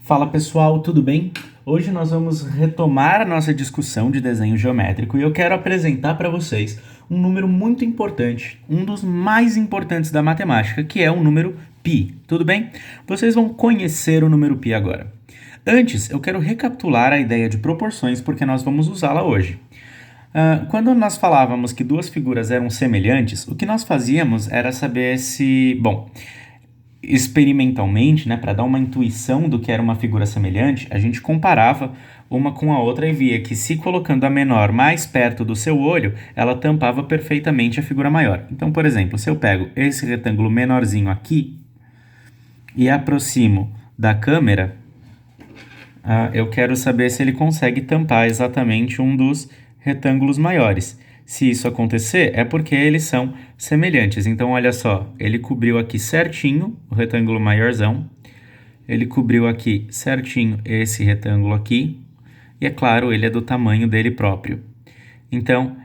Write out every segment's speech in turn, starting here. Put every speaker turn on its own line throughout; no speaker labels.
Fala pessoal, tudo bem? Hoje nós vamos retomar a nossa discussão de desenho geométrico e eu quero apresentar para vocês um número muito importante, um dos mais importantes da matemática, que é o número π, tudo bem? Vocês vão conhecer o número π agora. Antes, eu quero recapitular a ideia de proporções porque nós vamos usá-la hoje. Quando nós falávamos que duas figuras eram semelhantes, o que nós fazíamos era saber se, experimentalmente, né, para dar uma intuição do que era uma figura semelhante, a gente comparava uma com a outra e via que se colocando a menor mais perto do seu olho, ela tampava perfeitamente a figura maior. Então, por exemplo, se eu pego esse retângulo menorzinho aqui e aproximo da câmera, eu quero saber se ele consegue tampar exatamente um dos retângulos maiores. Se isso acontecer, é porque eles são semelhantes. Então, olha só, ele cobriu aqui certinho o retângulo maiorzão, ele cobriu aqui certinho esse retângulo aqui, e é claro, ele é do tamanho dele próprio. Então,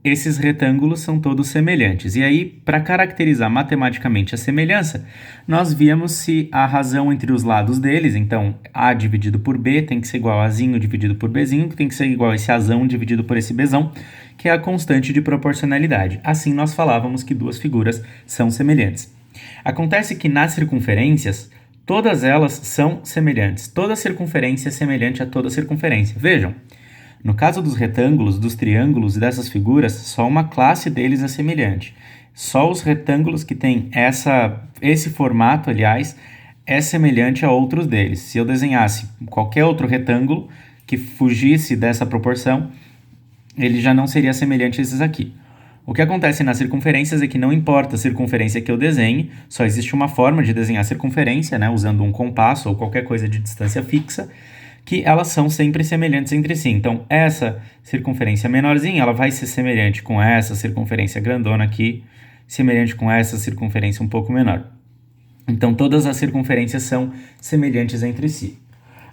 esses retângulos são todos semelhantes. E aí, para caracterizar matematicamente a semelhança, nós víamos se a razão entre os lados deles, então A dividido por B tem que ser igual a Azinho dividido por Bzinho, que tem que ser igual a esse Azão dividido por esse Bzão, que é a constante de proporcionalidade. Assim, nós falávamos que duas figuras são semelhantes. Acontece que nas circunferências, todas elas são semelhantes. Toda circunferência é semelhante a toda circunferência. Vejam. No caso dos retângulos, dos triângulos e dessas figuras, só uma classe deles é semelhante. Só os retângulos que têm esse formato, aliás, é semelhante a outros deles. Se eu desenhasse qualquer outro retângulo que fugisse dessa proporção, ele já não seria semelhante a esses aqui. O que acontece nas circunferências é que não importa a circunferência que eu desenhe, só existe uma forma de desenhar circunferência, né, usando um compasso ou qualquer coisa de distância fixa, que elas são sempre semelhantes entre si. Então, essa circunferência menorzinha, ela vai ser semelhante com essa circunferência grandona aqui, semelhante com essa circunferência um pouco menor. Então, todas as circunferências são semelhantes entre si.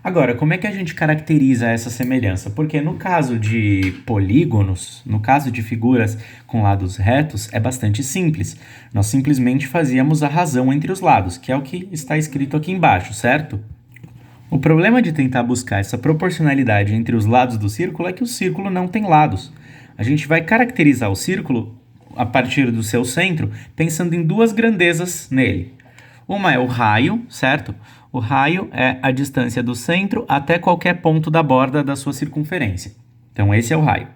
Agora, como é que a gente caracteriza essa semelhança? Porque no caso de polígonos, no caso de figuras com lados retos, é bastante simples. Nós simplesmente fazíamos a razão entre os lados, que é o que está escrito aqui embaixo, certo? O problema de tentar buscar essa proporcionalidade entre os lados do círculo é que o círculo não tem lados. A gente vai caracterizar o círculo a partir do seu centro, pensando em duas grandezas nele. Uma é o raio, certo? O raio é a distância do centro até qualquer ponto da borda da sua circunferência. Então, esse é o raio.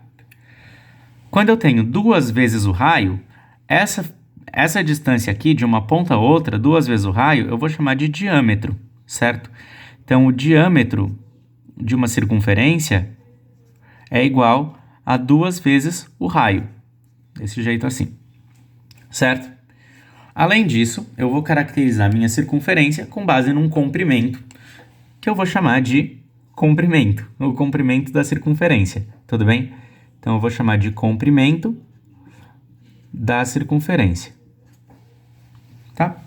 Quando eu tenho duas vezes o raio, essa distância aqui, de uma ponta a outra, duas vezes o raio, eu vou chamar de diâmetro, certo? Então, o diâmetro de uma circunferência é igual a duas vezes o raio. Desse jeito assim, certo? Além disso, eu vou caracterizar a minha circunferência com base num comprimento, que eu vou chamar de comprimento, o comprimento da circunferência, tudo bem? Então, eu vou chamar de comprimento da circunferência, tá?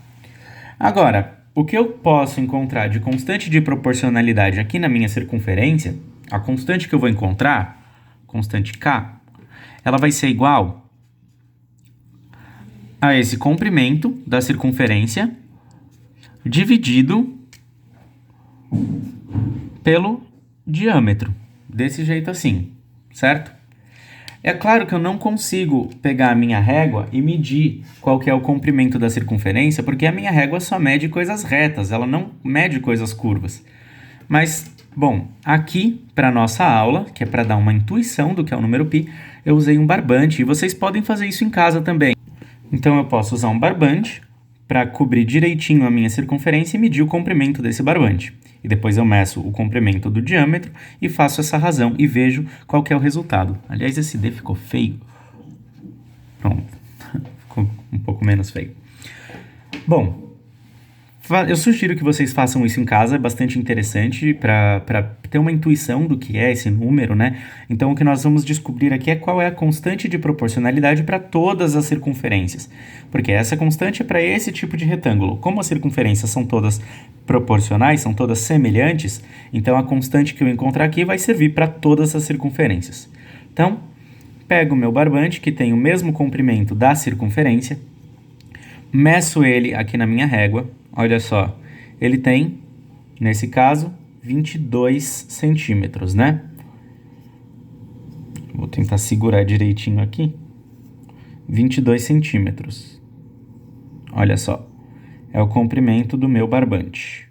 Agora, o que eu posso encontrar de constante de proporcionalidade aqui na minha circunferência, a constante que eu vou encontrar, constante K, ela vai ser igual a esse comprimento da circunferência dividido pelo diâmetro, desse jeito assim, certo? É claro que eu não consigo pegar a minha régua e medir qual que é o comprimento da circunferência, porque a minha régua só mede coisas retas, ela não mede coisas curvas. Mas, aqui para nossa aula, que é para dar uma intuição do que é o número π, eu usei um barbante e vocês podem fazer isso em casa também. Então, eu posso usar um barbante para cobrir direitinho a minha circunferência e medir o comprimento desse barbante. E depois eu meço o comprimento do diâmetro e faço essa razão e vejo qual que é o resultado. Aliás, esse D ficou feio. Pronto, ficou um pouco menos feio. Eu sugiro que vocês façam isso em casa, é bastante interessante para ter uma intuição do que é esse número, né? Então, o que nós vamos descobrir aqui é qual é a constante de proporcionalidade para todas as circunferências, porque essa constante é para esse tipo de retângulo. Como as circunferências são todas proporcionais, são todas semelhantes, então a constante que eu encontrar aqui vai servir para todas as circunferências. Então, pego o meu barbante, que tem o mesmo comprimento da circunferência, meço ele aqui na minha régua. Olha só, ele tem, nesse caso, 22 centímetros, né? Vou tentar segurar direitinho aqui. 22 centímetros. Olha só. É o comprimento do meu barbante.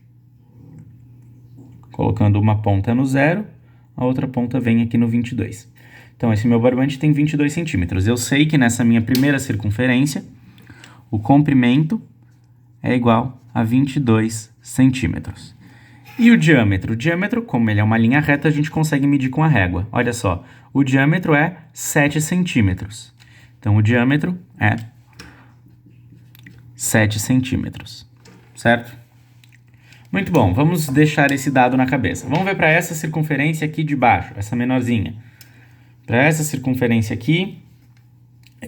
Colocando uma ponta no 0, a outra ponta vem aqui no 22. Então, esse meu barbante tem 22 centímetros. Eu sei que nessa minha primeira circunferência, o comprimento é igual a 22 centímetros. E o diâmetro? O diâmetro, como ele é uma linha reta, a gente consegue medir com a régua. Olha só, o diâmetro é 7 centímetros. Então, o diâmetro é 7 centímetros, certo? Muito bom, vamos deixar esse dado na cabeça. Vamos ver para essa circunferência aqui de baixo, essa menorzinha. Para essa circunferência aqui,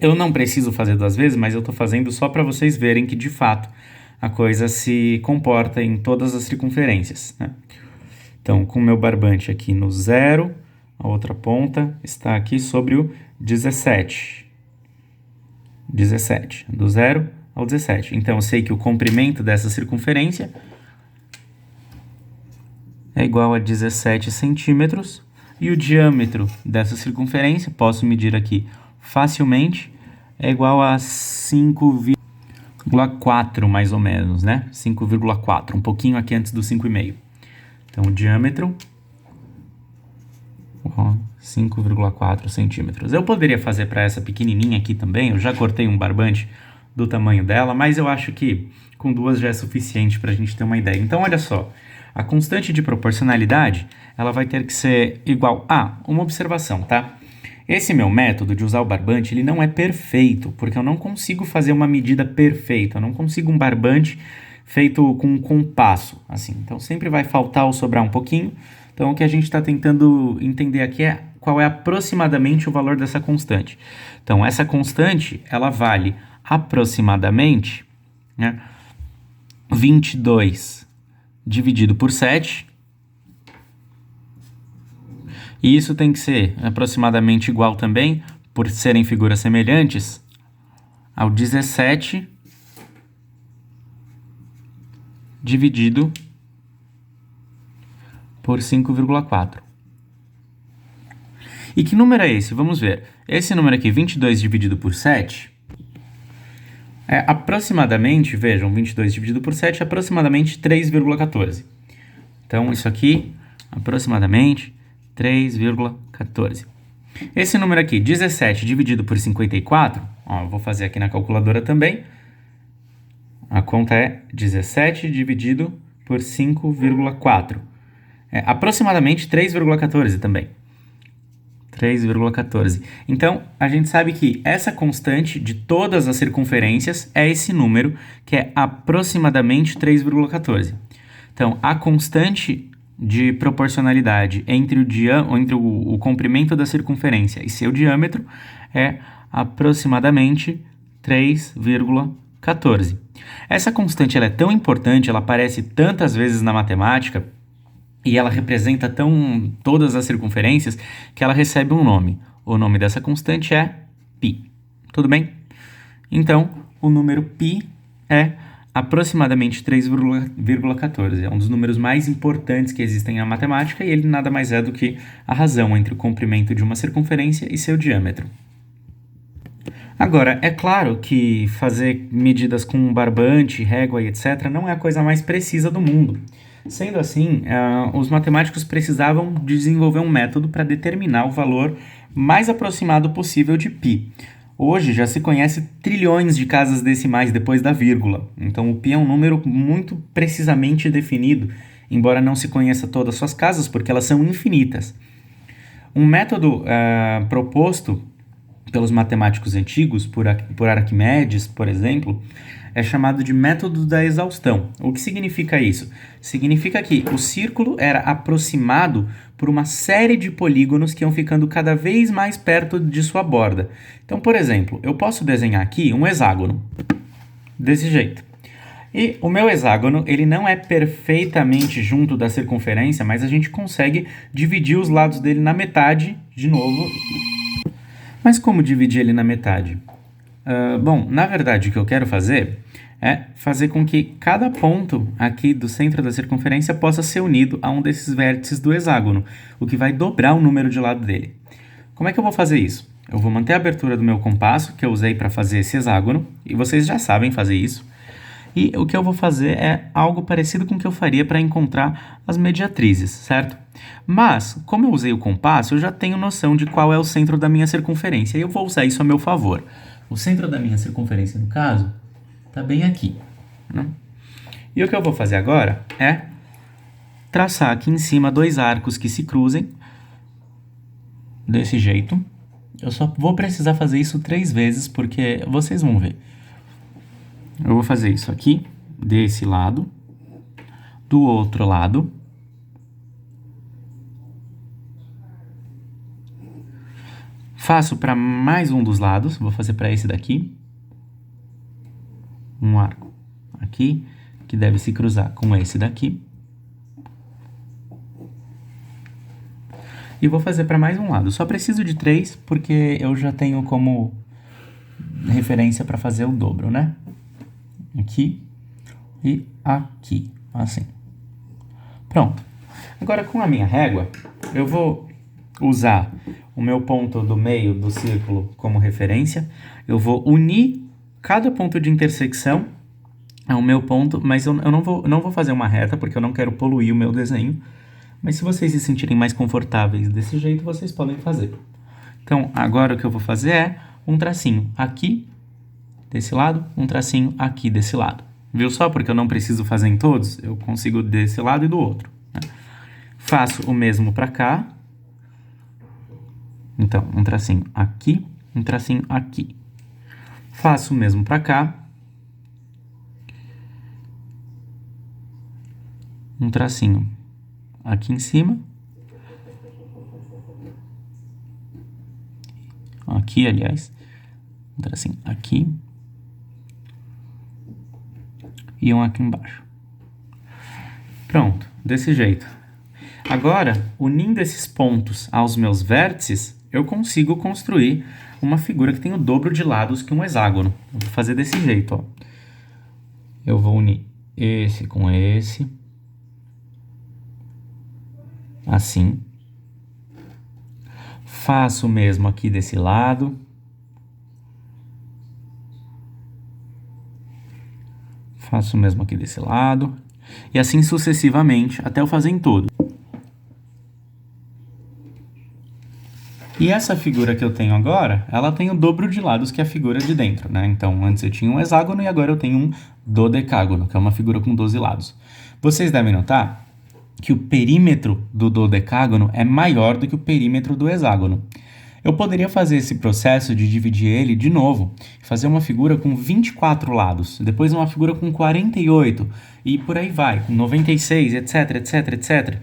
eu não preciso fazer 2 vezes, mas eu estou fazendo só para vocês verem que, de fato, a coisa se comporta em todas as circunferências, né? Então, com o meu barbante aqui no 0, a outra ponta está aqui sobre o 17. 17, do 0 ao 17. Então, eu sei que o comprimento dessa circunferência é igual a 17 centímetros. E o diâmetro dessa circunferência, posso medir aqui facilmente, é igual a 5,4 mais ou menos, né? 5,4, um pouquinho aqui antes do 5,5. Então, o diâmetro, 5,4 centímetros. Eu poderia fazer para essa pequenininha aqui também, eu já cortei um barbante do tamanho dela, mas eu acho que com 2 já é suficiente para a gente ter uma ideia. Então, olha só, a constante de proporcionalidade, ela vai ter que ser igual a uma observação, tá? Esse meu método de usar o barbante, ele não é perfeito, porque eu não consigo fazer uma medida perfeita, eu não consigo um barbante feito com um compasso, assim. Então, sempre vai faltar ou sobrar um pouquinho. Então, o que a gente está tentando entender aqui é qual é aproximadamente o valor dessa constante. Então, essa constante, ela vale aproximadamente, né, 22 dividido por 7. E isso tem que ser aproximadamente igual também, por serem figuras semelhantes, ao 17 dividido por 5,4. E que número é esse? Vamos ver. Esse número aqui, 22 dividido por 7, é aproximadamente, vejam, 22 dividido por 7 é aproximadamente 3,14. Então, isso aqui, aproximadamente 3,14. Esse número aqui, 17 dividido por 54, ó, eu vou fazer aqui na calculadora também. A conta é 17 dividido por 5,4. É aproximadamente 3,14 também. 3,14. Então, a gente sabe que essa constante de todas as circunferências é esse número, que é aproximadamente 3,14. Então, a constante de proporcionalidade entre o comprimento da circunferência e seu diâmetro é aproximadamente 3,14. Essa constante ela é tão importante, ela aparece tantas vezes na matemática, e ela representa todas as circunferências que ela recebe um nome. O nome dessa constante é π. Tudo bem? Então, o número π é aproximadamente 3,14. É um dos números mais importantes que existem na matemática e ele nada mais é do que a razão entre o comprimento de uma circunferência e seu diâmetro. Agora, é claro que fazer medidas com barbante, régua e etc. não é a coisa mais precisa do mundo. Sendo assim, os matemáticos precisavam desenvolver um método para determinar o valor mais aproximado possível de π. Hoje já se conhece trilhões de casas decimais depois da vírgula, então o π é um número muito precisamente definido, embora não se conheça todas as suas casas, porque elas são infinitas. Um método proposto pelos matemáticos antigos, por Arquimedes, por exemplo, é chamado de método da exaustão. O que significa isso? Significa que o círculo era aproximado por uma série de polígonos que iam ficando cada vez mais perto de sua borda. Então, por exemplo, eu posso desenhar aqui um hexágono, desse jeito. E o meu hexágono, ele não é perfeitamente junto da circunferência, mas a gente consegue dividir os lados dele na metade, de novo. Mas como dividir ele na metade? Bom, na verdade, o que eu quero fazer é fazer com que cada ponto aqui do centro da circunferência possa ser unido a um desses vértices do hexágono, o que vai dobrar o número de lado dele. Como é que eu vou fazer isso? Eu vou manter a abertura do meu compasso, que eu usei para fazer esse hexágono, e vocês já sabem fazer isso. E o que eu vou fazer é algo parecido com o que eu faria para encontrar as mediatrizes, certo? Mas, como eu usei o compasso, eu já tenho noção de qual é o centro da minha circunferência, e eu vou usar isso a meu favor. O centro da minha circunferência, no caso, está bem aqui, né? E o que eu vou fazer agora é traçar aqui em cima 2 arcos que se cruzem, desse jeito. Eu só vou precisar fazer isso 3 vezes, porque vocês vão ver. Eu vou fazer isso aqui, desse lado, do outro lado. Faço para mais um dos lados, vou fazer para esse daqui. Um arco aqui, que deve se cruzar com esse daqui. E vou fazer para mais um lado. Só preciso de 3, porque eu já tenho como referência para fazer o dobro, né? Aqui e aqui, assim. Pronto. Agora, com a minha régua, eu vou usar o meu ponto do meio do círculo como referência. Eu vou unir cada ponto de intersecção ao meu ponto, mas eu não vou fazer uma reta, porque eu não quero poluir o meu desenho. Mas se vocês se sentirem mais confortáveis desse jeito, vocês podem fazer. Então, agora o que eu vou fazer é um tracinho aqui desse lado, um tracinho aqui desse lado. Viu só? Porque eu não preciso fazer em todos, eu consigo desse lado e do outro, né? Faço o mesmo para cá. Então, um tracinho aqui, um tracinho aqui. Faço o mesmo para cá. Um tracinho aqui em cima. Aqui, aliás. Um tracinho aqui. E um aqui embaixo. Pronto, desse jeito. Agora, unindo esses pontos aos meus vértices, eu consigo construir uma figura que tem o dobro de lados que um hexágono. Eu vou fazer desse jeito, ó. Eu vou unir esse com esse. Assim. Faço o mesmo aqui desse lado. Faço o mesmo aqui desse lado. E assim sucessivamente, até eu fazer em todo. E essa figura que eu tenho agora, ela tem o dobro de lados que a figura de dentro, né? Então, antes eu tinha um hexágono e agora eu tenho um dodecágono, que é uma figura com 12 lados. Vocês devem notar que o perímetro do dodecágono é maior do que o perímetro do hexágono. Eu poderia fazer esse processo de dividir ele de novo, fazer uma figura com 24 lados, depois uma figura com 48, e por aí vai, com 96, etc, etc, etc.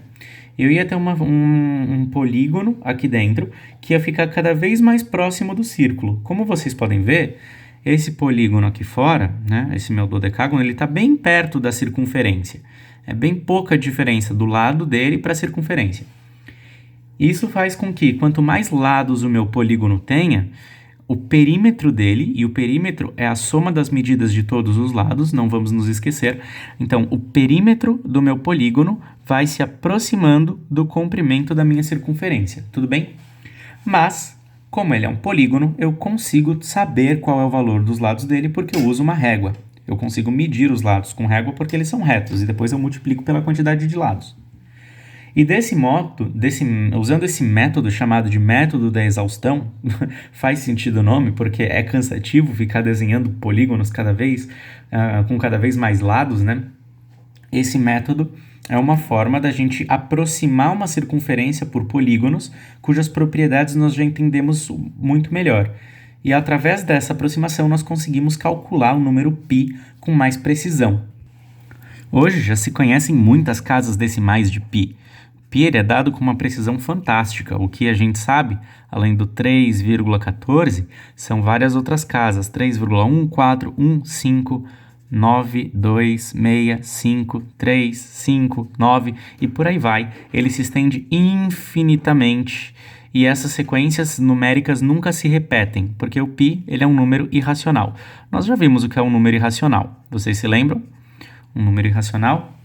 Eu ia ter um polígono aqui dentro que ia ficar cada vez mais próximo do círculo. Como vocês podem ver, esse polígono aqui fora, né, esse meu dodecágono, ele está bem perto da circunferência. É bem pouca diferença do lado dele para a circunferência. Isso faz com que, quanto mais lados o meu polígono tenha, o perímetro dele, e o perímetro é a soma das medidas de todos os lados, não vamos nos esquecer. Então, o perímetro do meu polígono vai se aproximando do comprimento da minha circunferência, tudo bem? Mas, como ele é um polígono, eu consigo saber qual é o valor dos lados dele porque eu uso uma régua. Eu consigo medir os lados com régua porque eles são retos, e depois eu multiplico pela quantidade de lados. E usando esse método chamado de método da exaustão, faz sentido o nome, porque é cansativo ficar desenhando polígonos com cada vez mais lados, né? Esse método é uma forma da gente aproximar uma circunferência por polígonos, cujas propriedades nós já entendemos muito melhor. E através dessa aproximação nós conseguimos calcular o número π com mais precisão. Hoje já se conhecem muitas casas decimais de π. Π é dado com uma precisão fantástica. O que a gente sabe, além do 3,14, são várias outras casas. 3,1, 4, 1, 5, 9, 2, 6, 5, 3, 5, 9 e por aí vai. Ele se estende infinitamente e essas sequências numéricas nunca se repetem, porque o π ele é um número irracional. Nós já vimos o que é um número irracional. Vocês se lembram? Um número irracional?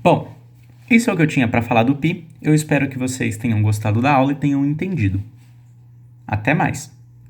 Bom, isso é o que eu tinha para falar do π. Eu espero que vocês tenham gostado da aula e tenham entendido. Até mais!